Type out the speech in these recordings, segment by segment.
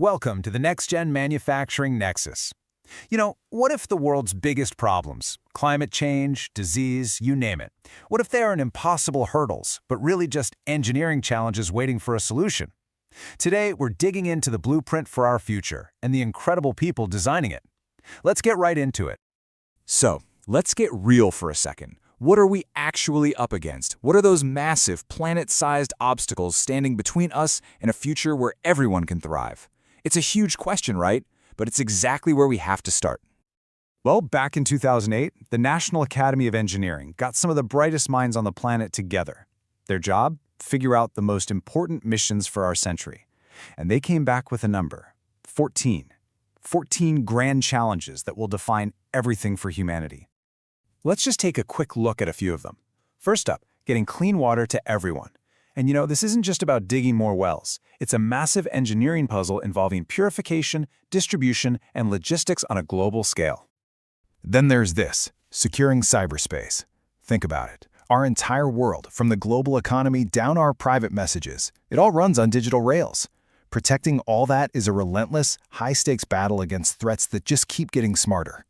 Welcome to the Next-Gen Manufacturing Nexus. What if the world's biggest problems, climate change, disease, you name it, what if they aren't impossible hurdles, but really just engineering challenges waiting for a solution? Today, we're digging into the blueprint for our future and the incredible people designing it. Let's get right into it. So, let's get real for a second. What are we actually up against? What are those massive, planet-sized obstacles standing between us and a future where everyone can thrive? It's a huge question, right? But it's exactly where we have to start. Well, back in 2008, the National Academy of Engineering got some of the brightest minds on the planet together. Their job? Figure out the most important missions for our century. And they came back with a number, 14. 14 grand challenges that will define everything for humanity. Let's just take a quick look at a few of them. First up, getting clean water to everyone. And this isn't just about digging more wells. It's a massive engineering puzzle involving purification, distribution, and logistics on a global scale. Then there's this, securing cyberspace. Think about it. Our entire world, from the global economy down our private messages, it all runs on digital rails. Protecting all that is a relentless, high-stakes battle against threats that just keep getting smarter.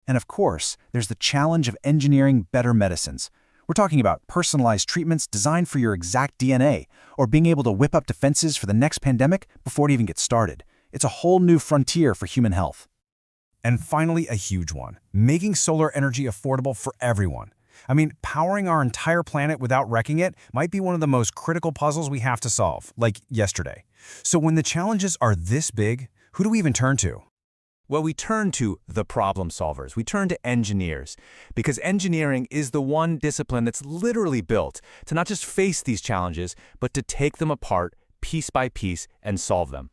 And of course, there's the challenge of engineering better medicines. We're talking about personalized treatments designed for your exact DNA, or being able to whip up defenses for the next pandemic before it even gets started. It's a whole new frontier for human health. And finally, a huge one, making solar energy affordable for everyone. Powering our entire planet without wrecking it might be one of the most critical puzzles we have to solve, like yesterday. So when the challenges are this big, who do we even turn to? Well, we turn to the problem solvers. We turn to engineers, because engineering is the one discipline that's literally built to not just face these challenges, but to take them apart piece by piece and solve them.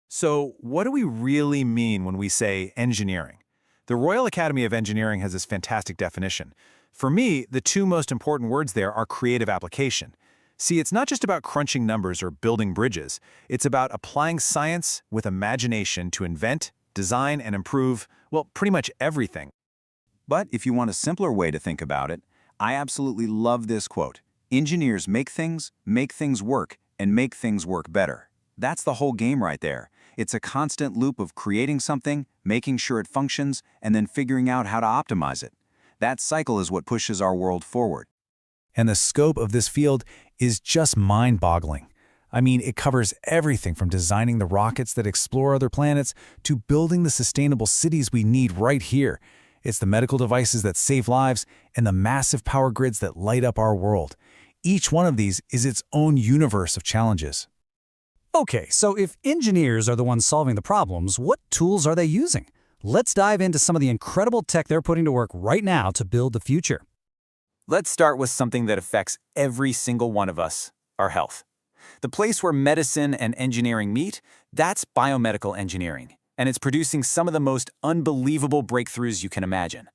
So what do we really mean when we say engineering? The Royal Academy of Engineering has this fantastic definition. For me, the two most important words there are creative application. See, it's not just about crunching numbers or building bridges. It's about applying science with imagination to invent, design, and improve, well, pretty much everything. But if you want a simpler way to think about it, I absolutely love this quote. Engineers make things work, and make things work better. That's the whole game right there. It's a constant loop of creating something, making sure it functions, and then figuring out how to optimize it. That cycle is what pushes our world forward. And the scope of this field is just mind-boggling. It covers everything from designing the rockets that explore other planets to building the sustainable cities we need right here. It's the medical devices that save lives and the massive power grids that light up our world. Each one of these is its own universe of challenges. Okay, so if engineers are the ones solving the problems, what tools are they using? Let's dive into some of the incredible tech they're putting to work right now to build the future. Let's start with something that affects every single one of us, our health. The place where medicine and engineering meet, that's biomedical engineering, and it's producing some of the most unbelievable breakthroughs you can imagine.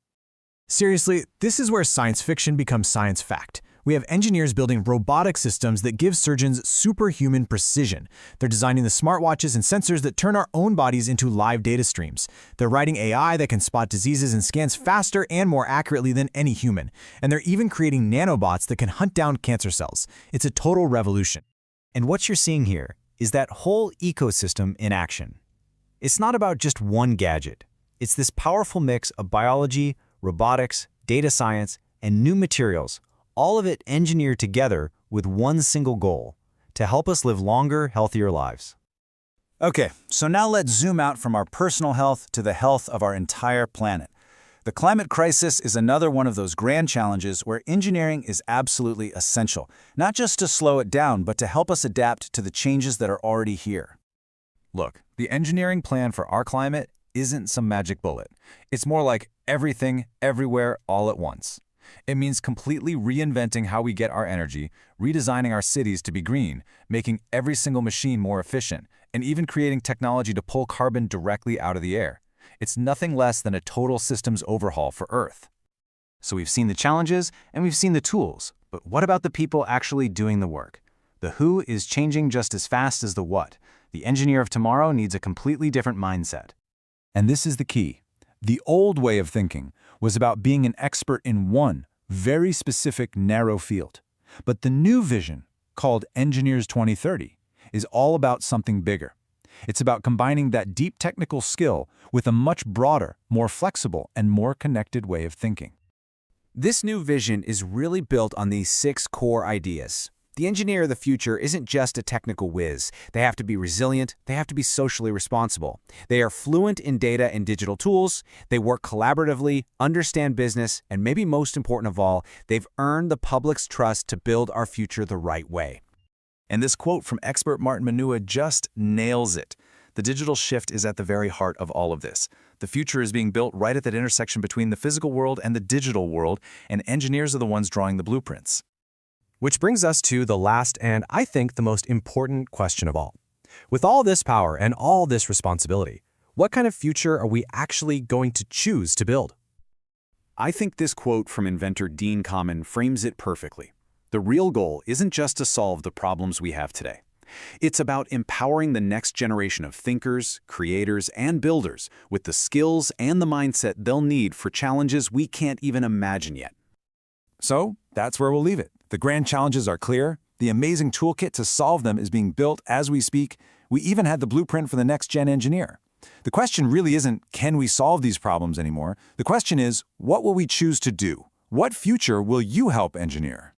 Seriously, this is where science fiction becomes science fact. We have engineers building robotic systems that give surgeons superhuman precision. They're designing the smartwatches and sensors that turn our own bodies into live data streams. They're writing AI that can spot diseases and scans faster and more accurately than any human. And they're even creating nanobots that can hunt down cancer cells. It's a total revolution. And what you're seeing here is that whole ecosystem in action. It's not about just one gadget. It's this powerful mix of biology, robotics, data science, and new materials, all of it engineered together with one single goal: to help us live longer, healthier lives. Okay, so now let's zoom out from our personal health to the health of our entire planet. The climate crisis is another one of those grand challenges where engineering is absolutely essential, not just to slow it down, but to help us adapt to the changes that are already here. Look, the engineering plan for our climate isn't some magic bullet. It's more like everything, everywhere, all at once. It means completely reinventing how we get our energy, redesigning our cities to be green, making every single machine more efficient, and even creating technology to pull carbon directly out of the air. It's nothing less than a total systems overhaul for Earth. So we've seen the challenges and we've seen the tools, but what about the people actually doing the work? The who is changing just as fast as the what. The engineer of tomorrow needs a completely different mindset. And this is the key. The old way of thinking was about being an expert in one, very specific, narrow field. But the new vision, called Engineers 2030, is all about something bigger. It's about combining that deep technical skill with a much broader, more flexible, and more connected way of thinking. This new vision is really built on these 6 core ideas. The engineer of the future isn't just a technical whiz. They have to be resilient, they have to be socially responsible. They are fluent in data and digital tools, they work collaboratively, understand business, and maybe most important of all, they've earned the public's trust to build our future the right way. And this quote from expert Martin Manua just nails it. The digital shift is at the very heart of all of this. The future is being built right at that intersection between the physical world and the digital world, and engineers are the ones drawing the blueprints. Which brings us to the last and, I think, the most important question of all. With all this power and all this responsibility, what kind of future are we actually going to choose to build? I think this quote from inventor Dean Kamen frames it perfectly. The real goal isn't just to solve the problems we have today. It's about empowering the next generation of thinkers, creators, and builders with the skills and the mindset they'll need for challenges we can't even imagine yet. So, that's where we'll leave it. The grand challenges are clear. The amazing toolkit to solve them is being built as we speak. We even had the blueprint for the next-gen engineer. The question really isn't, can we solve these problems anymore? The question is, what will we choose to do? What future will you help engineer?